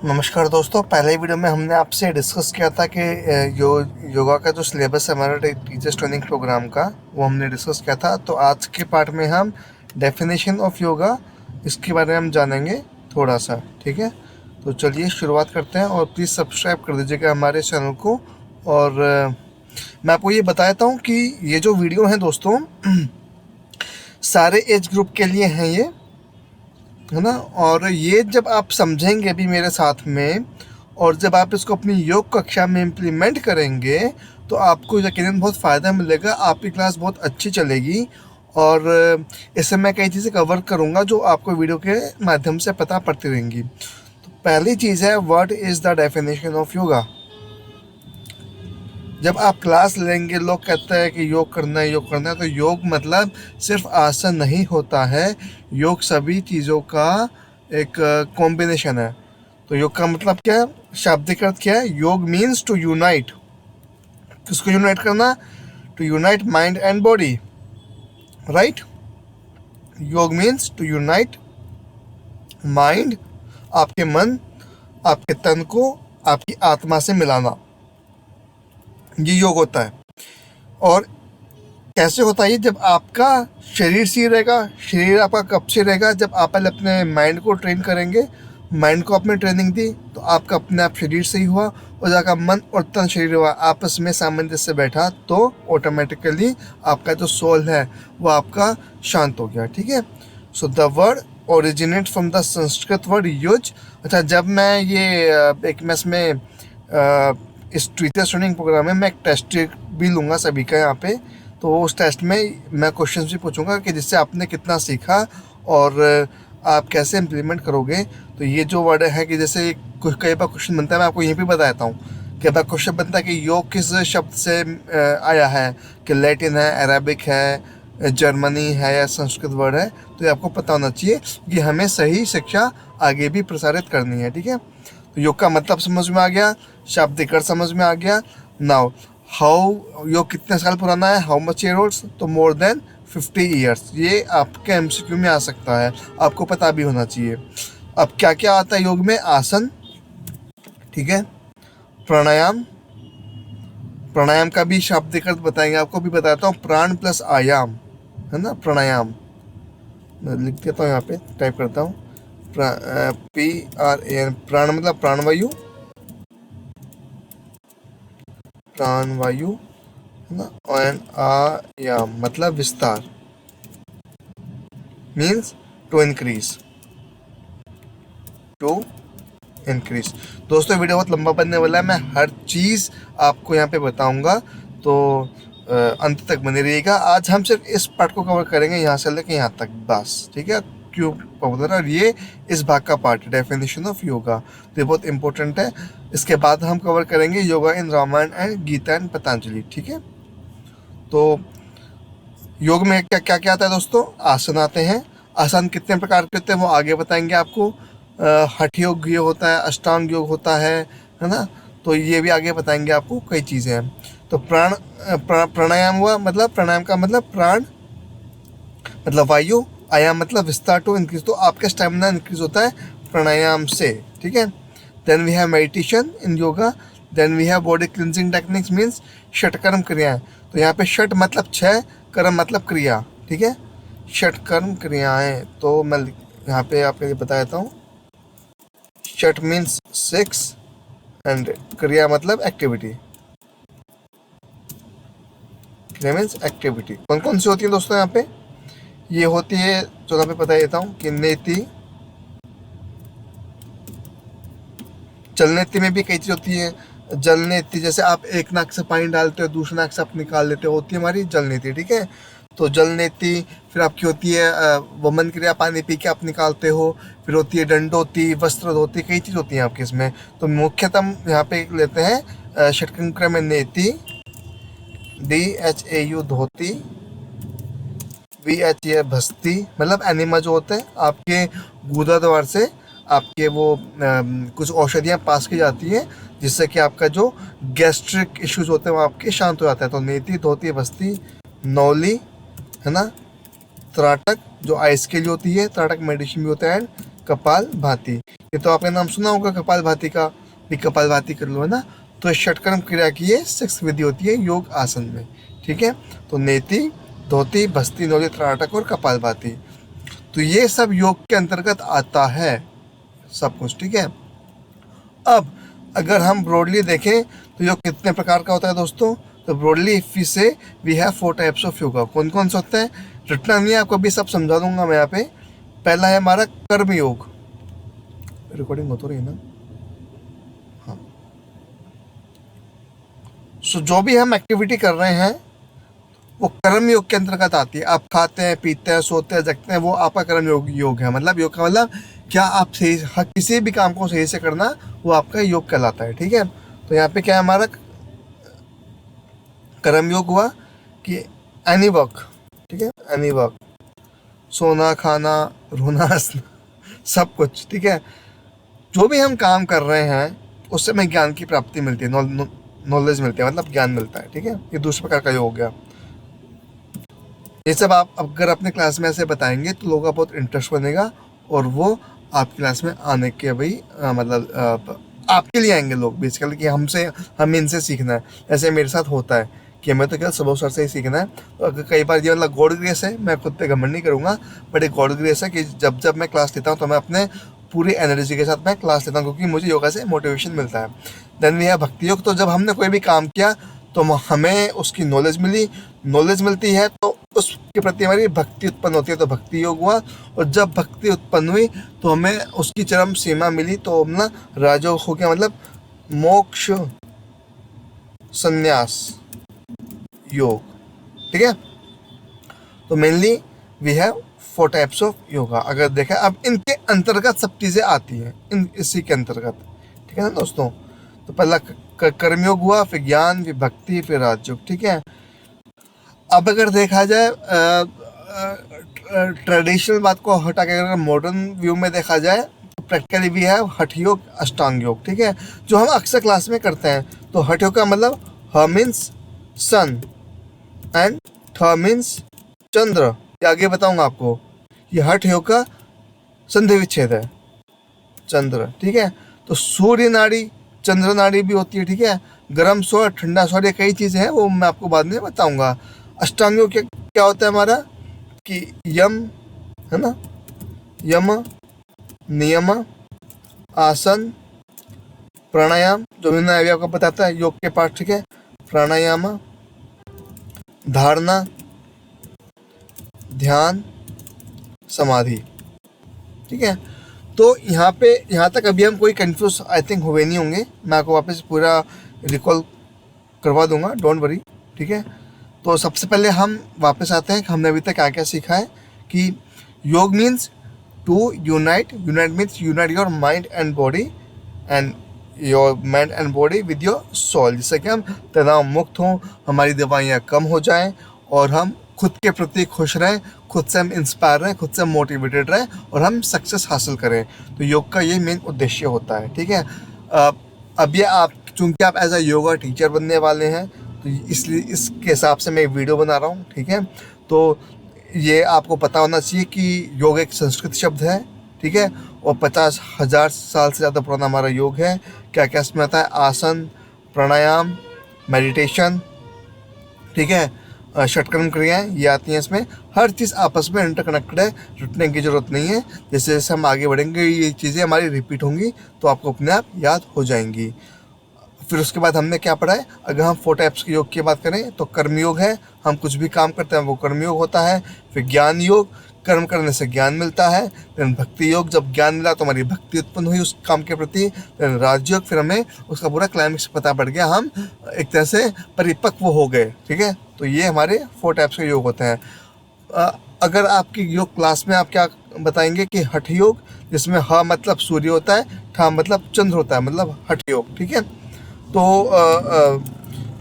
नमस्कार दोस्तों, पहले वीडियो में हमने आपसे डिस्कस किया था कि योगा का जो सिलेबस है हमारा टीचर्स ट्रेनिंग प्रोग्राम का, वो हमने डिस्कस किया था। तो आज के पार्ट में हम डेफिनेशन ऑफ योगा, इसके बारे में हम जानेंगे थोड़ा सा। ठीक है, तो चलिए शुरुआत करते हैं। और प्लीज़ सब्सक्राइब कर दीजिएगा हमारे चैनल को। और मैं आपको ये बता देता हूँ कि ये जो वीडियो हैं दोस्तों सारे एज ग्रुप के लिए हैं ये, है ना। और ये जब आप समझेंगे अभी मेरे साथ में, और जब आप इसको अपनी योग कक्षा में इम्प्लीमेंट करेंगे तो आपको यकीनन बहुत फ़ायदा मिलेगा, आपकी क्लास बहुत अच्छी चलेगी। और इससे मैं कई चीज़ें कवर करूँगा जो आपको वीडियो के माध्यम से पता पड़ती रहेंगी। तो पहली चीज़ है, what is the definition of yoga. जब आप क्लास लेंगे, लोग कहते हैं कि योग करना है, योग करना है, तो योग मतलब सिर्फ आसन नहीं होता है, योग सभी चीज़ों का एक कॉम्बिनेशन है। तो योग का मतलब क्या है, शाब्दिक अर्थ क्या है? Yoga means to unite. किसको यूनाइट करना? To unite mind and body, right. Yoga means to unite mind, आपके मन, आपके तन को आपकी आत्मा से मिलाना, ये योग होता है। और कैसे होता है ये? जब आपका शरीर सही रहेगा। शरीर आपका कब से रहेगा? जब आप पहले अपने माइंड को ट्रेन करेंगे, माइंड को आपने ट्रेनिंग दी तो आपका अपने आप शरीर सही हुआ, और जब आपका मन और तन शरीर हुआ आपस में सामंजस्य बैठा, तो ऑटोमेटिकली आपका जो सोल है वो आपका शांत हो गया। ठीक है, so the word originate from the Sanskrit word use. अच्छा, जब मैं ये एक मैं इसमें इस टीचर्स ट्रेनिंग प्रोग्राम में मैं एक टेस्ट भी लूँगा सभी का यहाँ पे। तो उस टेस्ट में मैं क्वेश्चंस भी पूछूंगा कि जिससे आपने कितना सीखा और आप कैसे इम्प्लीमेंट करोगे। तो ये जो वर्ड है कि जैसे कुछ कई बार क्वेश्चन बनता है, मैं आपको ये भी बता देता हूँ। कई बार क्वेश्चन बनता है कि योग किस शब्द से आया है, कि लैटिन है, अरेबिक है, जर्मनी है या संस्कृत वर्ड है। तो ये आपको पता होना चाहिए कि हमें सही शिक्षा आगे भी प्रसारित करनी है। ठीक है, तो योग का मतलब समझ में आ गया, शाब्दिक अर्थ समझ में आ गया। नाउ हाउ, योग कितने साल पुराना है? How much years? तो मोर देन 50 ईयर्स। ये आपके एमसीक्यू में आ सकता है, आपको पता भी होना चाहिए। अब क्या क्या आता है योग में? आसन, ठीक है, प्राणायाम, प्राणायाम का भी शाब्दिक अर्थ बताएंगे, आपको भी बताता हूँ। प्राण प्लस आयाम, है ना, प्राणायाम। मैं लिख देता हूँ, यहाँ पे टाइप करता हूँ, PRAN। प्राण मतलब प्राणवायु, प्राणवायु, है ना। एंड आयाम मतलब विस्तार, means to increase, to increase. दोस्तों वीडियो बहुत लंबा बनने वाला है, मैं हर चीज़ आपको यहाँ पे बताऊंगा, तो अंत तक बने रहिएगा। आज हम सिर्फ इस पार्ट को कवर करेंगे, यहाँ से लेके यहाँ तक, बस। ठीक है, क्यों पॉपुलर, और ये इस भाग का पार्ट, डेफिनेशन ऑफ योगा, तो ये बहुत इंपॉर्टेंट है। इसके बाद हम कवर करेंगे योगा इन रामायण एंड गीता एंड पतंजलि। ठीक है, तो योग में क्या क्या क्या आता है दोस्तों? आसन आते हैं। आसन कितने प्रकार के होते हैं वो आगे बताएंगे आपको। हठ योग ये होता है, अष्टांग योग होता है ना। तो ये भी आगे बताएंगे आपको, कई चीज़ें हैं। तो प्राणायाम हुआ, मतलब प्राणायाम का मतलब प्राण मतलब वायु, आयाम मतलब विस्तार, टू इंक्रीज। तो आपका स्टेमिना इंक्रीज होता है प्राणायाम से। ठीक है, then we have meditation in yoga, then we have body cleansing techniques, means षट कर्म क्रियाएं। तो यहाँ पे षट मतलब 6, कर्म मतलब क्रिया। ठीक है, षट कर्म क्रियाएं, तो मैं यहाँ पे आपके लिए बता देता हूँ। षट मीन्स 6 एंड क्रिया मतलब एक्टिविटी। क्रिया मीन्स एक्टिविटी। कौन कौन सी होती है दोस्तों? यहाँ पे ये होती है, जो यहाँ पे बता देता हूँ कि नेति, जल नेति में भी कई चीज़ होती है। जल नेति, जैसे आप एक नाक से पानी डालते हो, दूसरे नाक से आप निकाल लेते हो, होती है हमारी जल नेति। ठीक है, तो जल नेति। फिर आपकी होती है वमन क्रिया, पानी पी के आप निकालते हो। फिर होती है दंडोती, वस्त्र धोती, कई चीज़ होती हैं आपके इसमें। तो मुख्यतः हम यहाँ पे लेते हैं षटकर्म क्रिया में नेति, DHAU धोती, VH भस्ती, मतलब एनिमा जो होते हैं आपके गुदा द्वार से आपके वो कुछ औषधियाँ पास की जाती हैं, जिससे कि आपका जो गैस्ट्रिक इश्यूज होते हैं वो आपके शांत हो जाता है। तो नेति, धोती, बस्ती, नौली, है ना, त्राटक जो आइस के लिए होती है, त्राटक मेडिसिन भी होता है, एंड कपाल भाती, ये तो आपने नाम सुना होगा कपालभाति का, भी कपालभाति कर लो, है ना। तो षटकर्म क्रिया की ये 6 विधि होती है योग आसन में, ठीक है। तो नेति, धोती, भस्ती, नोली, त्राटक और कपालभाति, तो ये सब योग के अंतर्गत आता है सब कुछ, ठीक है। अब अगर हम ब्रॉडली देखें तो योग कितने प्रकार का होता है दोस्तों, तो broadly if we say we have 4 types of yoga. कौन कौन से होते हैं, रटना नहीं है आपको, अभी सब समझा दूंगा मैं यहाँ पे। पहला है हमारा कर्म योग, रिकॉर्डिंग हो तो रही है ना, हाँ। सो जो भी हम एक्टिविटी कर रहे हैं वो कर्म योग के अंतर्गत आती है। आप खाते हैं, पीते हैं, सोते हैं, जगते हैं, वो आपका कर्म योग है। मतलब योग का मतलब क्या, आप सही किसी भी काम को सही से करना, वो आपका योग कहलाता है, ठीक है। तो यहाँ पे क्या है हमारा कर्म योग हुआ कि एनी वर्क, ठीक है, एनी वर्क, सोना, खाना, रोना, हंसना, सब कुछ, ठीक है। जो भी हम काम कर रहे हैं उससे हमें ज्ञान की प्राप्ति मिलती है, नॉलेज मिलती है, मतलब ज्ञान मिलता है, ठीक है। ये दूसरे प्रकार का योग हो गया। ये सब आप अगर अपने क्लास में ऐसे बताएंगे तो लोगों का बहुत इंटरेस्ट बनेगा और वो आपकी क्लास में आने के भाई मतलब आपके लिए आएंगे लोग बेसिकली, कि हमें इनसे सीखना है। ऐसे मेरे साथ होता है कि मैं तो क्या सबक सर से ही सीखना है। तो अगर कई बार ये मतलब गॉड ग्रेस है, मैं खुद पे घमंड नहीं करूँगा, बट एक गॉड ग्रेस है कि जब मैं क्लास लेता हूँ तो मैं अपने पूरी एनर्जी के साथ मैं क्लास लेता हूँ, क्योंकि मुझे योगा से मोटिवेशन मिलता है। देन वी हैव भक्ति योग। तो जब हमने कोई भी काम किया तो हमें उसकी नॉलेज मिलती है, तो उसके प्रति हमारी भक्ति उत्पन्न होती है, तो भक्ति योग हुआ। और जब भक्ति उत्पन्न हुई तो हमें उसकी चरम सीमा मिली, तो अपना राजयोग हो गया, मतलब मोक्ष संन्यास योग, ठीक है। तो mainly we have 4 types of yoga. अगर देखा, अब इनके अंतर्गत सब चीज़ें आती हैं, इसी के अंतर्गत, ठीक है ना दोस्तों। तो पहला कर्मयोग हुआ, फिर ज्ञान, फिर भक्ति, फिर राजयोग, ठीक है। अब अगर देखा जाए ट्रेडिशनल बात को हटा के अगर मॉडर्न व्यू में देखा जाए तो प्रैक्टिकली भी है हठ योग, अष्टांग योग, ठीक है, जो हम अक्सर क्लास में करते हैं। तो हठ योग का मतलब ह मीन्स सन एंड थ मीन्स चंद्र, ये आगे बताऊंगा आपको। ये हठ योग का संधि विच्छेद है, चंद्र, ठीक है। तो सूर्य नाड़ी, चंद्र नाड़ी भी होती है, ठीक है। गर्म स्वर, ठंडा स्वर, ये कई चीज़ें हैं, वो मैं आपको बाद में बताऊंगा। अष्टांग योग क्या होता है हमारा, कि यम, है ना, यम, नियम, आसन, प्राणायाम, जो मैंने अभी आपको बताता है योग के पार्ट, ठीक है। प्राणायाम, धारणा, ध्यान, समाधि, ठीक है। तो यहाँ तक अभी हम कोई कंफ्यूज आई थिंक हुए नहीं होंगे, मैं आपको वापस पूरा रिकॉल करवा दूंगा, डोंट वरी, ठीक है। तो सबसे पहले हम वापस आते हैं कि हमने अभी तक क्या क्या सीखा है। कि yoga means to unite means unite your mind and body and your mind and body with your soul, जिससे कि हम तनाव मुक्त हों, हमारी दवाइयाँ कम हो जाएं और हम खुद के प्रति खुश रहें, खुद से हम इंस्पायर रहें, खुद से मोटिवेटेड रहें और हम सक्सेस हासिल करें। तो योग का ये मेन उद्देश्य होता है, ठीक है। अब ये आप चूँकि आप एज अ योगा टीचर बनने वाले हैं तो इसलिए इसके हिसाब से मैं वीडियो बना रहा हूँ, ठीक है। तो ये आपको पता होना चाहिए कि योग एक संस्कृत शब्द है, ठीक है, और 50,000 साल से ज़्यादा पुराना हमारा योग है। क्या क्या इसमें आता है, आसन, प्राणायाम, मेडिटेशन, ठीक है, षटकर्म क्रियाएँ ये आती हैं इसमें। हर चीज़ आपस में इंटरकनेक्टेड है, रुकने की ज़रूरत नहीं है। जैसे जैसे हम आगे बढ़ेंगे ये चीज़ें हमारी रिपीट होंगी तो आपको अपने आप याद हो जाएंगी। फिर उसके बाद हमने क्या पढ़ा है, अगर हम 4 टाइप्स के योग की बात करें तो कर्मयोग है, हम कुछ भी काम करते हैं वो कर्मयोग होता है। फिर ज्ञान योग, कर्म करने से ज्ञान मिलता है। फिर भक्ति योग, जब ज्ञान मिला तो हमारी भक्ति उत्पन्न हुई उस काम के प्रति। फिर राजयोग, फिर हमें उसका पूरा क्लाइमेक्स पता पड़ गया, हम एक तरह से परिपक्व हो गए, ठीक है। तो ये हमारे 4 टाइप्स के योग होते हैं। अगर आपकी योग क्लास में आप क्या बताएंगे कि हठ योग, जिसमें ह मतलब सूर्य होता है, ठा मतलब चंद्र होता है, मतलब हठ योग, ठीक है। तो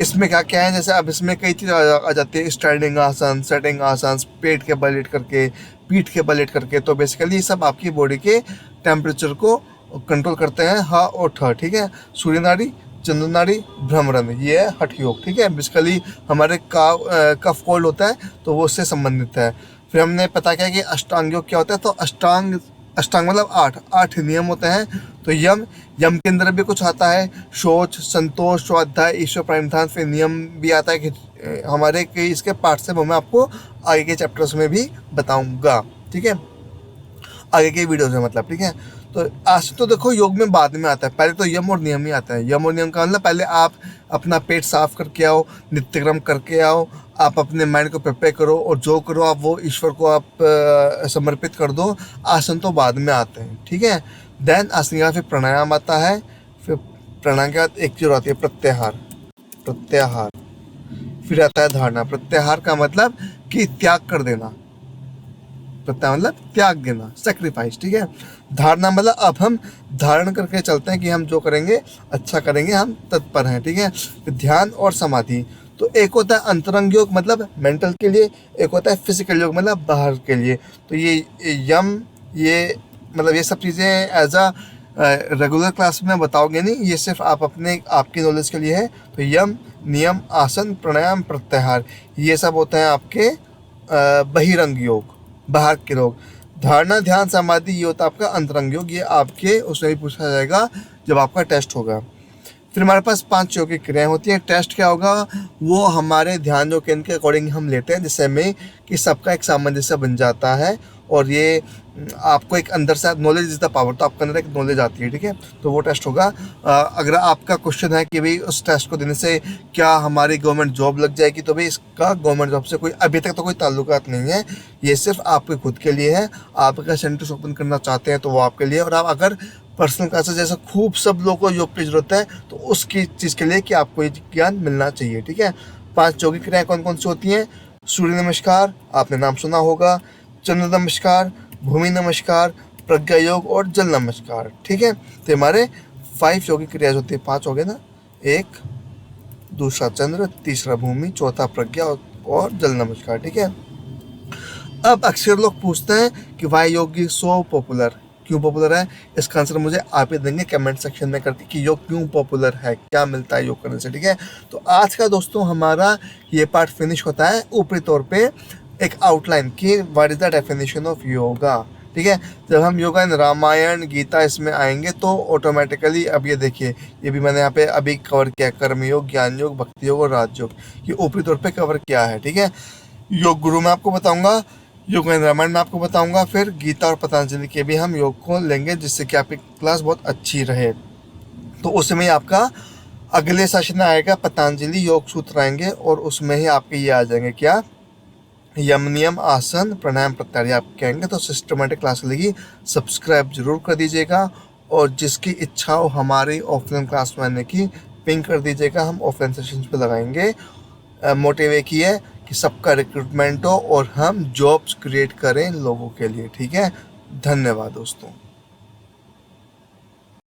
इसमें क्या क्या है, जैसे अब इसमें कई चीज़ आ जाती है, स्टैंडिंग आसन, सेटिंग आसन, पेट के बल लेट करके, पीठ के बल लेट करके। तो बेसिकली ये सब आपकी बॉडी के टेम्परेचर को कंट्रोल करते हैं, ह और ठ, ठीक है। सूर्य नाड़ी, चंद्र नाड़ी, भ्रमरण, ये है हठ योग, ठीक है। बेसिकली हमारे कफ कोल्ड होता है तो वो उससे संबंधित है। फिर हमने पता किया कि अष्टांग योग क्या होता है, तो अष्टांग अष्टांग मतलब 8 नियम होते हैं। तो यम के अंदर भी कुछ आता है, शौच, संतोष, स्वाध्याय, ईश्वर प्रणिधान, फिर नियम भी आता है कि हमारे कई इसके पार्ट्स है, वो मैं आपको आगे के चैप्टर्स में भी बताऊंगा, ठीक है, आगे के वीडियोस में मतलब, ठीक है। तो आज तो देखो योग में बाद में आता है, पहले तो यम और नियम ही आता है। यम और नियम का मतलब पहले आप अपना पेट साफ करके आओ, नित्यक्रम करके आओ, आप अपने माइंड को प्रिपेयर करो और जो करो आप वो ईश्वर को आप समर्पित कर दो। आसन तो बाद में आते हैं, ठीक है। देन आसन के बाद फिर प्राणायाम आता है, फिर प्राणायाम के बाद एक चीज आती है प्रत्याहार। प्रत्याहार फिर आता है धारणा। प्रत्याहार का मतलब कि त्याग कर देना, प्रत्याहार मतलब त्याग देना, सेक्रीफाइस, ठीक है। धारणा मतलब अब हम धारण करके चलते हैं कि हम जो करेंगे अच्छा करेंगे, हम तत्पर हैं, ठीक है। फिर ध्यान और समाधि। तो एक होता है अंतरंग योग मतलब मेंटल के लिए, एक होता है फिजिकल योग मतलब बाहर के लिए। तो ये यम, ये मतलब ये सब चीज़ें एज अ रेगुलर क्लास में बताओगे नहीं, ये सिर्फ आप अपने आपकी नॉलेज के लिए है। तो यम, नियम, आसन, प्राणायाम, प्रत्याहार, ये सब होते हैं आपके बहिरंग योग, बाहर के योग। धारणा, ध्यान, समाधि, ये होता है आपका अंतरंग योग। ये आपके उसमें भी पूछा जाएगा जब आपका टेस्ट होगा। फिर हमारे पास 5 यौगिक क्रियाएं होती हैं। टेस्ट क्या होगा, वो हमारे ध्यान योग केंद्र के अकॉर्डिंग हम लेते हैं, जिससे में कि सबका एक सामंजस्य बन जाता है और ये आपको एक अंदर से नॉलेज इज द पावर, तो आपके अंदर एक नॉलेज आती है, ठीक है। तो वो टेस्ट होगा। अगर आपका क्वेश्चन है कि भाई उस टेस्ट को देने से क्या हमारी गवर्नमेंट जॉब लग जाएगी, तो भाई इसका गवर्नमेंट जॉब से कोई अभी तक तो कोई ताल्लुकात नहीं है। ये सिर्फ आपके खुद के लिए है। आप अगर सेंटर्स ओपन करना चाहते हैं तो वो आपके लिए, और आप अगर पर्सनल क्लासेस जैसा खूब सब लोगों को योग की जरूरत है तो उसकी चीज़ के लिए कि आपको ये ज्ञान मिलना चाहिए, ठीक है। 5 यौगिक क्रियाएं कौन कौन सी होती हैं। सूर्य नमस्कार, आपने नाम सुना होगा, चंद्र नमस्कार, भूमि नमस्कार, प्रज्ञा योग और जल नमस्कार, ठीक है। तो हमारे 5 यौगिक क्रियाएं होती है, 5 हो गए ना, एक, दूसरा चंद्र, तीसरा भूमि, चौथा प्रज्ञा और जल नमस्कार, ठीक है। अब अक्सर लोग पूछते हैं कि वाई योग इज सो पॉपुलर, क्यों पॉपुलर है। इसका आंसर मुझे आप ही देंगे कमेंट सेक्शन में करके कि योग क्यों पॉपुलर है, क्या मिलता है योग करने से, ठीक है। तो आज का दोस्तों हमारा ये पार्ट फिनिश होता है। ऊपरी तौर पे एक आउटलाइन कि what is the definition of yoga, ठीक है। जब हम योगा इन रामायण गीता इसमें आएंगे तो ऑटोमेटिकली, अब ये देखिए ये भी मैंने यहाँ पे अभी कवर किया, कर्म योग, ज्ञान योग, भक्ति योग और राजयोग, ये ऊपरी तौर पे कवर किया है, ठीक है। योग गुरु में आपको बताऊंगा, योग रामायण में आपको बताऊंगा, फिर गीता और पतंजलि के भी हम योग को लेंगे, जिससे कि आपकी क्लास बहुत अच्छी रहे। तो उसमें ही आपका अगले सेशन में आएगा पतंजलि योग सूत्र आएंगे और उसमें ही आपके ये आ जाएंगे क्या, यम, नियम, आसन, प्राणायाम, प्रत्याहार आप कहेंगे। तो सिस्टमेटिक क्लास लगी, सब्सक्राइब जरूर कर दीजिएगा और जिसकी इच्छा हो हमारी ऑफलाइन क्लास में आने की पिंग कर दीजिएगा, हम ऑफलाइन सेशंस पे लगाएंगे। मोटिव एक ही है कि सबका रिक्रूटमेंट हो और हम जॉब्स क्रिएट करें लोगों के लिए, ठीक है। धन्यवाद दोस्तों।